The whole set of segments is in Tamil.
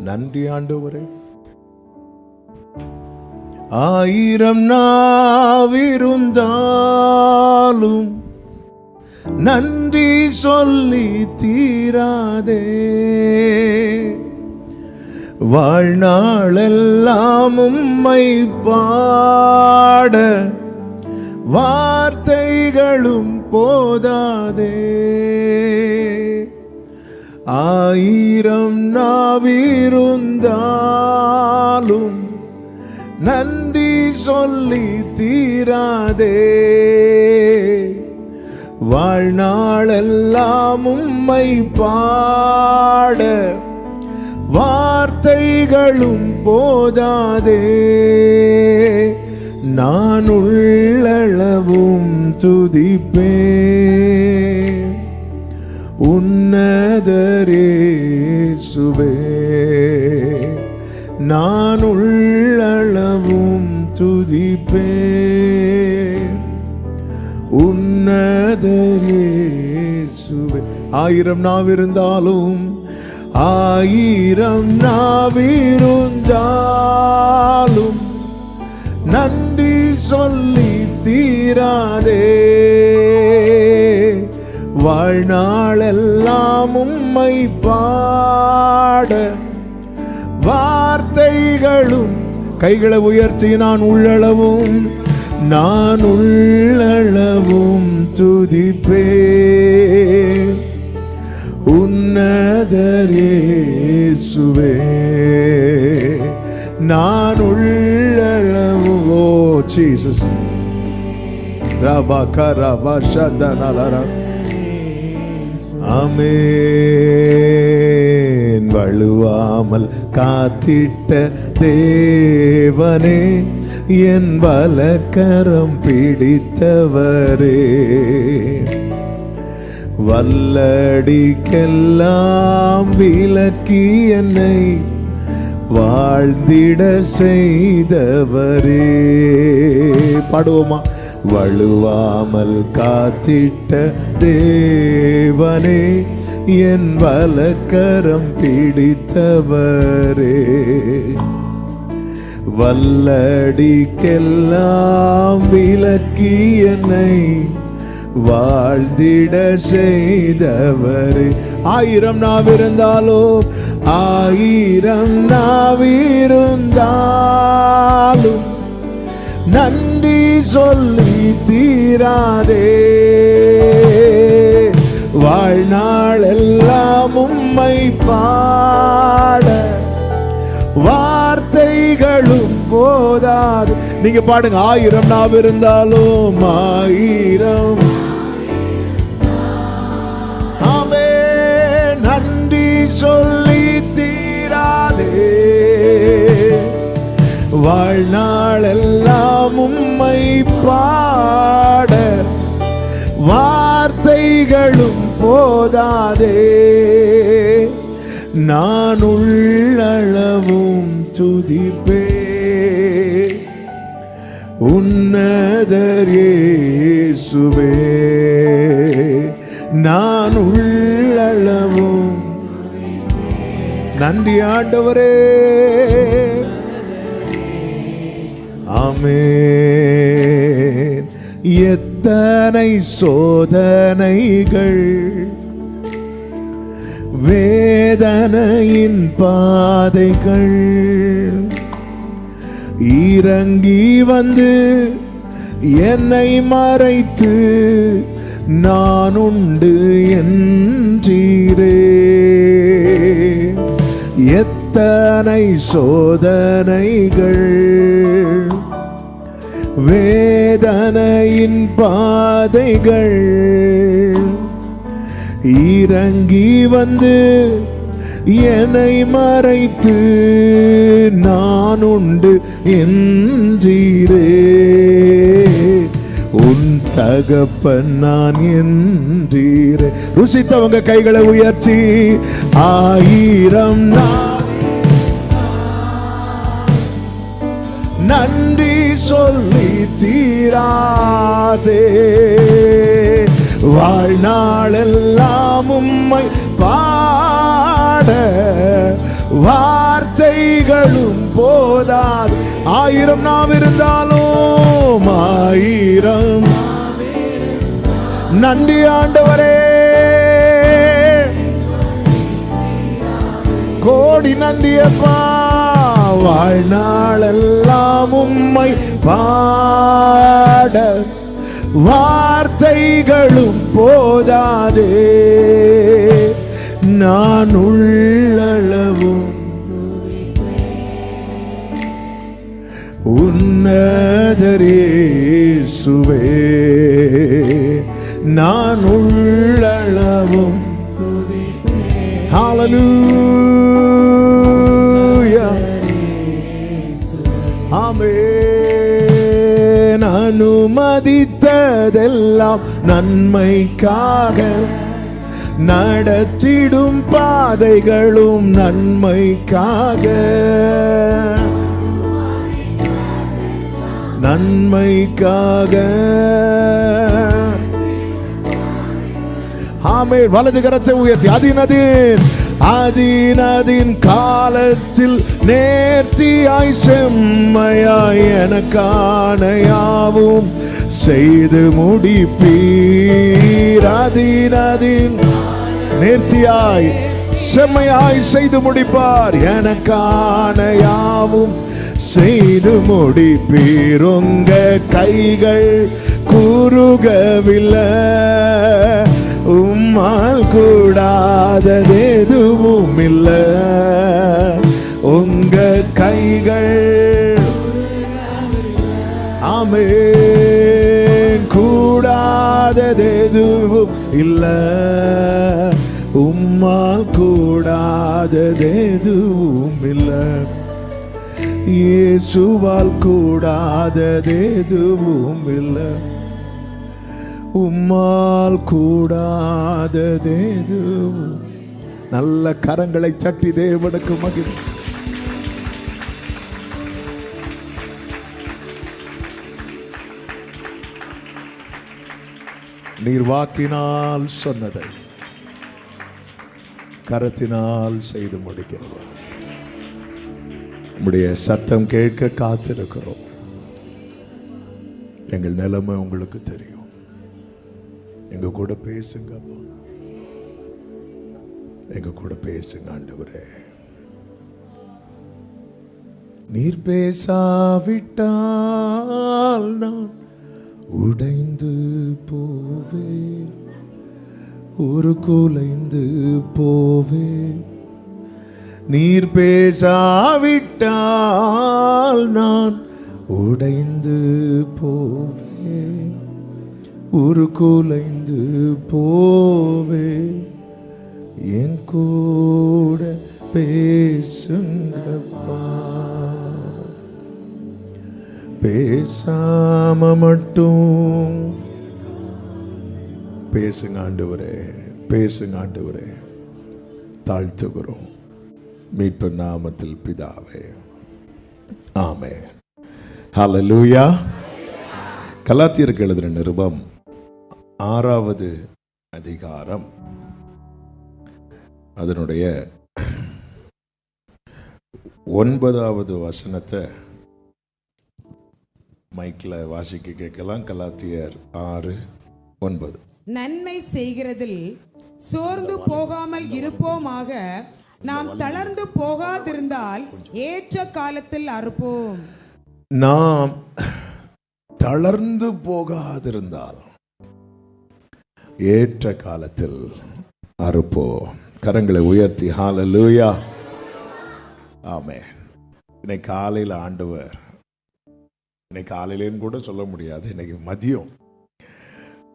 நன்றி ஆண்டவரே. 1000 நாவிருந்தாலும் நன்றி சொல்லி தீராதே. வாழ்நாளெல்லாம் உம்மை பாட வார்த்தைகளும் போதாதே. 1000 நாவிருந்தாலும் நன்றி சொல்லி தீராதே. வாழ்நாளெல்லாம் உம்மை பாட வார்த்தைகளும் போதாதே. நான் உள்ளளவும் துதிப்பேன் உன்னதரே இயேசுவே. நான் உள்ளளவும் துதிப்பேன் உன்னதரே இயேசுவே. 1000 நாவிருந்தாலும் 1000 நாவிருந்தாலும் நன்றி சொல்லி தீராதே. வாழ்நாளெல்லாம் உம்மை பாட வார்த்தைகளும். கைகளை உயர்த்தி நான் உள்ளளவும் துதிப்பேன் உன்னதரே இயேசுவே. நான் உள்ளளவும். ஓ ஜீசஸ். ஆமென். வழுவாமல் காத்திட்ட தேவனே, என் வலக்கரம் பிடித்தவரே, வல்லடிக்கெல்லாம் விலக்கி என்னை வாழ்ந்திட செய்தவரே. பாடுவோமா? வழுவாமல் காத்திட்ட தேவனே, என் வலக்கரம் பிடித்தவரே, வல்லடிக்கெல்லாம் விலக்கி என்னை வாழ்ந்திட செய்தவரே. 1000 நாவிருந்தாலும் 1000 நாவிருந்தாலும் நன்றி சொல்லி தீராதே. வாழ்நாளெல்லாம் உம்மை பாட வார்த்தைகளும் போதாது. நீங்க பாடுங்க. 1000 நாவிருந்தாலும் 1000 ஆமே நன்றி சொல்லி தீராதே. வாழ்நாளெல்லாம் உம்மை பாட வார்த்தைகளும் போதாதே. நான் உள்ளளவும் துதிப்பேன் உன்னதர் இயேசுவே. நான் உள்ளளவும். நன்றி ஆண்டவரே. ஆமென். எத்தனை சோதனைகள் வேதனையின் பாதைகள் இறங்கி வந்து என்னை மறைத்து நான் உண்டு என்றீரே. எத்தனை சோதனைகள் வேதனையின் பாதைகள் இறங்கி வந்து என்னை மறைத்து நான் உண்டு என்றீரே. உன் தகப்பன் நான் என்றீரே. ருசித்தவங்க கைகளை உயர்த்தி 1000 நன்றி சொல்லி தீராதே. வாழ்நாளெல்லாம் உம்மை பாட வார்த்தைகளும் போதாது. 1000 நாம் இருந்தாலும் 1000 நன்றி ஆண்டவரே, கோடி நன்றி அப்பா. வாழ்நாளெல்லாம் உம்மை பாட வார்த்தைகளும் போதாதே. நான் உள்ளளவும் உன்னதர் இயேசுவே, நான் உள்ளளவும். ஹல்லேலூயா, ஆமென். அனுமதித்ததெல்லாம் நன்மைக்காக, நடத்திடும் பாதைகளும் நன்மைக்காக, நன்மைக்காக. ஆமென். வலது கரத்தை உயர்த்தி அதினதின் காலத்தில் நேர்த்தியாய் செம்மையாய் எனக்கான யாவும் செய்து முடிப்பீர். அதினதின் நேர்த்தியாய் செம்மையாய் செய்து முடிப்பார். எனக்கான யாவும் செய்து முடிப்பீர். உங்க கைகள் குறுகவில்லை, உம்மால் கூடாதது எதுவும் இல்லை. உங்க கைகள் ஆமென் கூடாதது எதுவும் இல்லை. உம்மால் கூடாதது எதுவும் இல்லை. இயேசுவால் கூடாதது எதுவும் இல்லை. உம்மால் கூடாதது எதுவும். நல்ல கரங்களை தட்டி தேவனுக்கு மகிமை. நீர் வாக்கினால் சொன்னதை கரத்தினால் செய்து முடிக்கிறவர். உம்முடைய சத்தம் கேட்க காத்திருக்கிறோம். எங்கள் நிலைமை உங்களுக்கு தெரியும். எங்க கூட பேசுங்க, எங்க கூட பேசுங்க ஆண்டவரே. நீர் பேசாவிட்டால் நான் உடைந்து போவே, ஒரு குலைந்து போவே. நீர் பேசாவிட்டால் நான் உடைந்து போவே, ஒரு குலைந்து போவே. என் கூட பேசுங்கப்பா, பேசாம மட்டும் பேசுங்க ஆண்டவரே, பேசுங்க ஆண்டவரே. தாழ்த்துகிறோம் மீட்பு நாமத்தில் பிதாவே, ஆமென். ஹல்லேலூயா. கலாத்தியருக்கு எழுதின நிருபம் 6வது அதிகாரம் அதனுடைய 9வது வசனத்தை மைக்கில் வாசிக்க கேட்கலாம். கலாத்தியர் 6:9. நன்மை செய்கிறதில் சோர்ந்து போகாமல் இருப்போமாக, நாம் தளர்ந்து போகாதிருந்தால் ஏற்ற காலத்தில் அறுப்போம். நாம் தளர்ந்து போகாதிருந்தால் ஏற்ற காலத்தில் அறுப்போம். கரங்களை உயர்த்தி ஹல்லேலூயா, ஆமென். இன்னைக்கு காலையில் ஆண்டவர், இன்னைக்கு காலையிலேன்னு கூட சொல்ல முடியாது, இன்னைக்கு மதியம்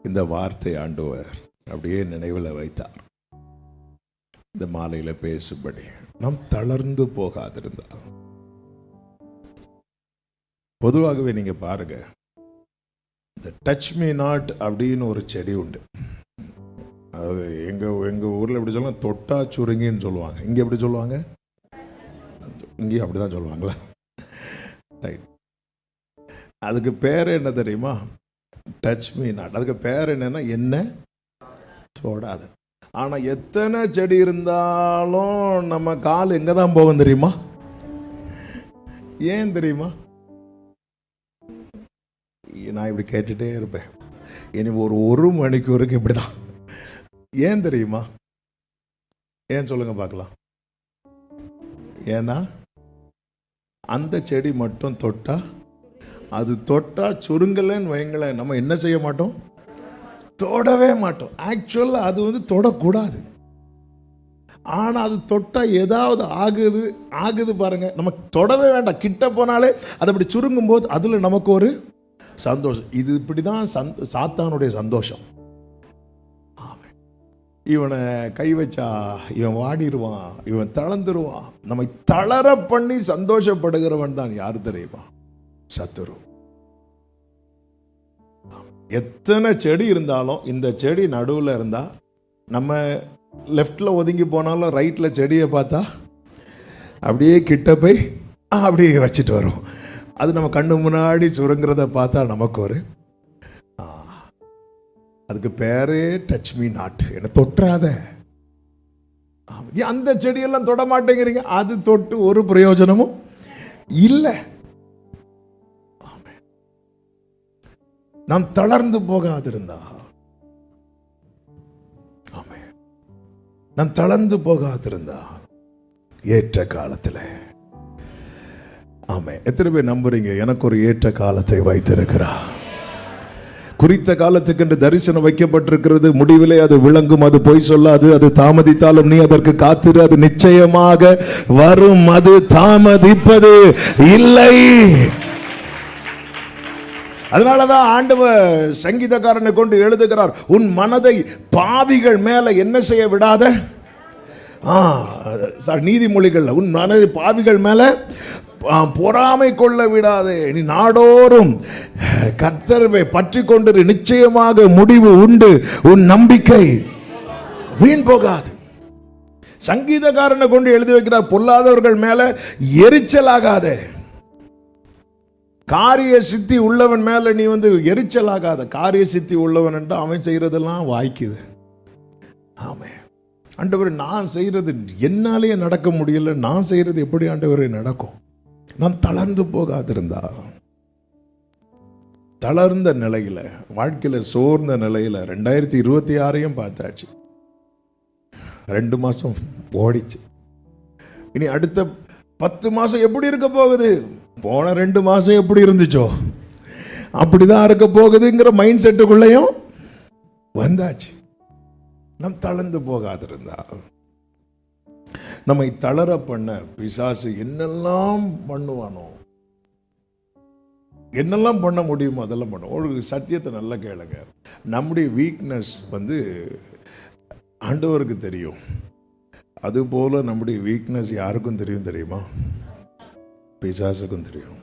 இந்த வார்த்தை ஆண்டவர் அப்படியே நினைவில் வைத்தார். இந்த மாலையில் பேசும்படி நாம் தளர்ந்து போகாதிருந்தால். பொதுவாகவே நீங்க பாருங்க, இந்த டச் மீ நாட் அப்படின்னு ஒரு செடி உண்டு. அதாவது எங்க ஊர்ல எப்படி சொல்லுவாங்க, தொட்டா சுருங்கின்னு சொல்லுவாங்க. இங்க எப்படி சொல்லுவாங்க? இங்கேயும் அப்படிதான் சொல்லுவாங்களா? ரைட். அதுக்கு பேர் என்ன தெரியுமா? Touch me not. அதுக்கு பேர் என்னன்னா, என்ன தொடாது. ஆனா எத்தனை செடி இருந்தாலும் நம்ம கால் எங்க தான் போகும் தெரியுமா? ஏன் தெரியுமா? நான் இப்படி கேட்டுட்டே இருப்பேன். இனி ஒரு மணிக்கூருக்கு இப்படிதான். ஏன் தெரியுமா? ஏன் சொல்லுங்க பார்க்கலாம். ஏன்னா அந்த செடி மட்டும் தொட்டா, அது தொட்டா சுருங்கலன்னு வைங்களேன், நம்ம என்ன செய்ய மாட்டோம்? தொடவே மாட்டோம். ஆக்சுவலாக அது தொடக்கூடாது. ஆனால் அது தொட்டா ஏதாவது ஆகுது பாருங்க. நம்ம தொடவே வேண்டாம், கிட்ட போனாலே அது அப்படி சுருங்கும் போது அதில் நமக்கு ஒரு சந்தோஷம். இது இப்படி தான் சாத்தானுடைய சந்தோஷம். இவனை கை வச்சா இவன் வாடிடுவான், இவன் தளர்ந்துருவான். நம்மை தளர பண்ணி சந்தோஷப்படுகிறவன் தான் யார் தெரியுமா? சத்துரு. எத்தனை செடி இருந்தாலும் இந்த செடி நடுவில் இருந்தா, நம்ம லெஃப்ட்ல ஒதுங்கி போனாலும் ரைட்ல செடியை பார்த்தா அப்படியே கிட்ட போய் அப்படியே வச்சுட்டு வரும். அது நம்ம கண்ணு முன்னாடி சுருங்கிறத பார்த்தா நமக்கு ஒரு அதுக்கு பேரே டச் மீ நாட், என்ன தொற்றாத. அந்த செடியெல்லாம் தொட மாட்டேங்கிறீங்க, அது தொட்டு ஒரு பிரயோஜனமும் இல்லை. நாம் தளர்ந்து போகாதிருந்தா, நாம் தளர்ந்து போகாதிருந்தா ஏற்ற காலத்தில், ஆமே, எத்தனை பேர் நம்புறீங்க எனக்கு ஒரு ஏற்ற காலத்தை வைத்திருக்கிறார்? குறித்த காலத்துக்கு என்று தரிசனம் வைக்கப்பட்டிருக்கிறது. முடிவிலே அது விளங்கும், அது பொய் சொல்லாது. அது தாமதித்தாலும் நீ அதற்கு காத்திரு, அது நிச்சயமாக வரும், அது தாமதிப்பது இல்லை. அதனாலதான் ஆண்டவர் சங்கீதக்காரனை கொண்டு எழுதுகிறார், உன் மனதை பாவிகள் மேல என்ன செய்ய விடாத. நீதிமொழிகள், உன் மனதை பாவிகள் மேல பொறாமை கொள்ள விடாதே, நீ நாடோறும் கர்த்தரை பற்றி கொண்டு நிச்சயமாக முடிவு உண்டு, உன் நம்பிக்கை வீண் போகாது. சங்கீதக்காரனை கொண்டு எழுதி வைக்கிறார், பொல்லாதவர்கள் மேல எரிச்சலாகாதே. காரிய சித்தி உள்ளவன் மேல நீ எரிச்சலாகாத. காரிய சித்தி உள்ளவன் என்று அவன் செய்யறதெல்லாம் வாய்க்குது. ஆமே ஆண்டவர், நான் செய்யறது என்னாலேயே நடக்க முடியல, நான் செய்யறது எப்படி ஆண்டவரே நடக்கும்? நான் தளர்ந்து போகாதிருந்தா, தளர்ந்த நிலையில, வாழ்க்கையில சோர்ந்த நிலையில 2026 பார்த்தாச்சு. 2 மாசம் ஓடிச்சு. இனி அடுத்த 10 மாசம் எப்படி இருக்க போகுது? போன 2 மாசம் எப்படி இருந்துச்சோ அப்படிதான் இருக்க போகுதுங்கிற மைண்ட் செட்டுக்குள்ளேயும் வந்தாச்சு. நம் தளர்ந்து போகாதிருந்தா, நம்மை தளர பண்ண பிசாசு என்னெல்லாம் பண்ணுவானோ, என்னெல்லாம் பண்ண முடியுமோ அதெல்லாம் பண்ணுவோம். ஒரு சத்தியத்தை நல்லா கேளுங்க, நம்முடைய வீக்னஸ் ஆண்டவருக்கு தெரியும். அதுபோல நம்முடைய வீக்னஸ் யாருக்கும் தெரியும் தெரியுமா? பிசாசுக்கும் தெரியும்.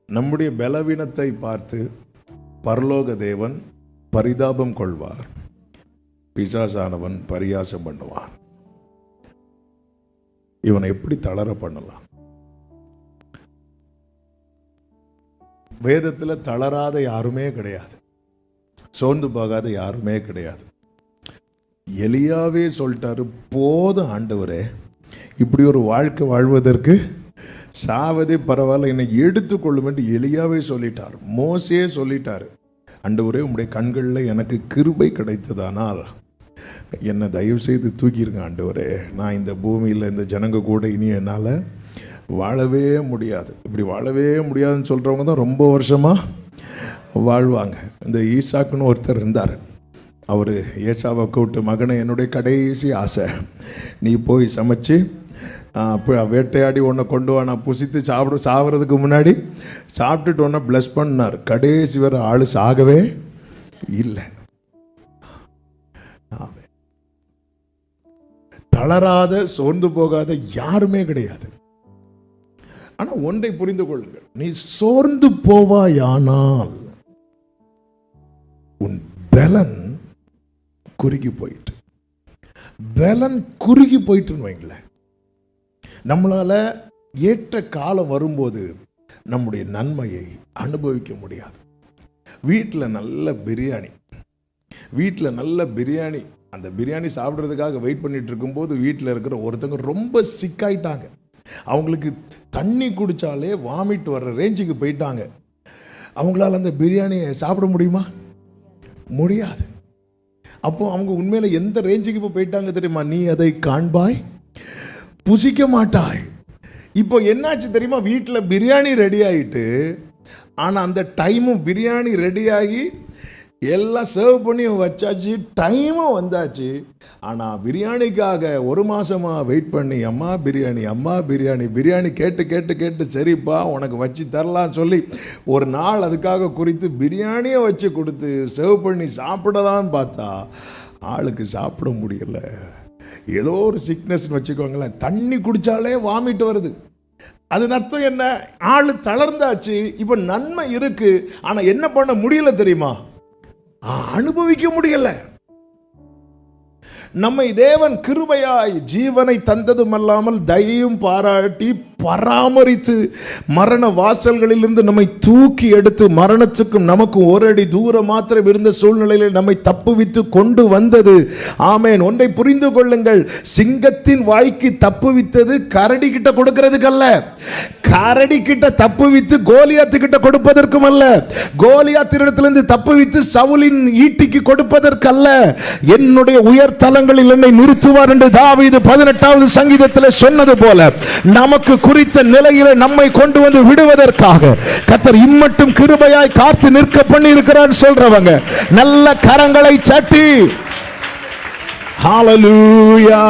நம்முடைய பலவீனத்தை பார்த்து பரலோக தேவன் பரிதாபம் கொள்வார், பிசாசானவன் பரியாசம் பண்ணுவான். இவனை எப்படி தளர பண்ணலாம்? வேதத்தில் தளராத யாருமே கிடையாது, சோர்ந்து போகாத யாருமே கிடையாது. எலியாவே சொல்லிட்டாரு, போதும் ஆண்டவரே, இப்படி ஒரு வாழ்க்கை வாழ்வதற்கு சாவதே பரவாயில்ல, என்னை எடுத்துக்கொள்ளும் என்று எலியாவே சொல்லிட்டார். மோசே சொல்லிட்டாரு, ஆண்டவரே உம்முடைய கண்களில் எனக்கு கிருபை கிடைத்ததானால் என்னை தயவு செய்து தூக்கிருங்க ஆண்டவரே, நான் இந்த பூமியில் இந்த ஜனங்க கூட இனி என்னால் வாழவே முடியாது. இப்படி வாழவே முடியாதுன்னு சொல்கிறவங்க தான் ரொம்ப வருஷமாக வாழ்வாங்க. இந்த ஈசாக்குன்னு ஒருத்தர் இருந்தார். அவர் ஏசாவை கூப்பிட்டு, மகனை, என்னுடைய கடைசி ஆசை, நீ போய் சமைச்சு வேட்டையாடி ஒன்றை கொண்டு வா, நான் புசித்து சாப்பிட்றதுக்கு முன்னாடி சாப்பிட்டுட்டு ஒன்றை ப்ளஸ் பண்ணார். கடைசி வரை ஆள் சாகவே இல்லை. தளராத சோர்ந்து போகாத யாருமே கிடையாது. ஆனால் ஒன்றை புரிந்து கொள்ளுங்கள், நீ சோர்ந்து போவாயானால் உன் பலன் குறுகி போயிட்டு, பலன் குறுகி போயிட்டுன்னு வைங்களேன். நம்மளால ஏற்ற காலம் வரும்போது நம்முடைய நன்மையை அனுபவிக்க முடியாது. வீட்டில் நல்ல பிரியாணி, அந்த பிரியாணி சாப்பிட்றதுக்காக வெயிட் பண்ணிட்டு இருக்கும்போது வீட்டில் இருக்கிற ஒருத்தங்க ரொம்ப சிக்காயிட்டாங்க. அவங்களுக்கு தண்ணி குடித்தாலே வாமிட் வர்ற ரேஞ்சுக்கு போயிட்டாங்க. அவங்களால அந்த பிரியாணியை சாப்பிட முடியுமா? முடியாது. அப்போ அவங்க உண்மையில எந்த ரேஞ்சுக்கு இப்போ போயிட்டாங்க தெரியுமா? நீ அதை காண்பாய், புசிக்க மாட்டாய். இப்போ என்னாச்சு தெரியுமா? வீட்டில் பிரியாணி ரெடி ஆகிட்டு, ஆனால் அந்த டைமும் பிரியாணி ரெடியாகி எல்லாம் சர்வ் பண்ணி வச்சாச்சு, டைமும் வந்தாச்சு. ஆனால் பிரியாணிக்காக ஒரு மாதமாக வெயிட் பண்ணி அம்மா பிரியாணி அம்மா பிரியாணி பிரியாணி கேட்டு கேட்டு கேட்டு சரிப்பா உனக்கு வச்சு தரலாம் சொல்லி ஒரு நாள் அதுக்காக குறித்து பிரியாணியை வச்சு கொடுத்து சர்வ் பண்ணி சாப்பிடலான்னு பார்த்தா ஆளுக்கு சாப்பிட முடியல. ஏதோ ஒரு சிக்னஸ்ன்னு வச்சுக்கோங்களேன், தண்ணி குடித்தாலே வாமிட்டு வருது. அது அர்த்தம் என்ன? ஆள் தளர்ந்தாச்சு. இப்போ நன்மை இருக்கு, ஆனால் என்ன பண்ண முடியல தெரியுமா? அனுபவிக்க முடியல. நம்மை தேவன் கிருபையாய் ஜீவனை தந்ததும் அல்லாமல் தயையும் பாராட்டி பராமரித்து மரண வாசல்களிலிருந்து நம்மை தூக்கி எடுத்து மரணத்துக்கும் நமக்கும் ஒரு அடி தூரம் மாத்திரம் இருந்த சூழ்நிலையில் நம்மை தப்புவித்து கொண்டு வந்தது. ஆமேன். ஒன்றை புரிந்து கொள்ளுங்கள், சிங்கத்தின் வாய்க்கு தப்புவித்தது கரடி கிட்ட கொடுக்கிறதுக்கல்ல, கரடி கிட்ட தப்புவித்து கோலியாத்து கிட்ட கொடுப்பதற்கும் அல்ல, கோலியாத்தினிடத்திலிருந்து தப்புவித்து சவுலின் ஈட்டிக்கு கொடுப்பதற்கல்ல, என்னுடைய உயர் தலங்களில் என்னை நிறுத்துவார் என்று தாவீது 18வது சங்கீதத்தில் சொன்னது போல நமக்கு குறித்த நிலையில நம்மை கொண்டு வந்து விடுவதற்காக கர்த்தர் இம்மட்டும் கிருபையாய் காத்து நிற்க பண்ணி இருக்கிறார் சொல்றவங்க நல்ல கரங்களை சட்டி ஹalleluya.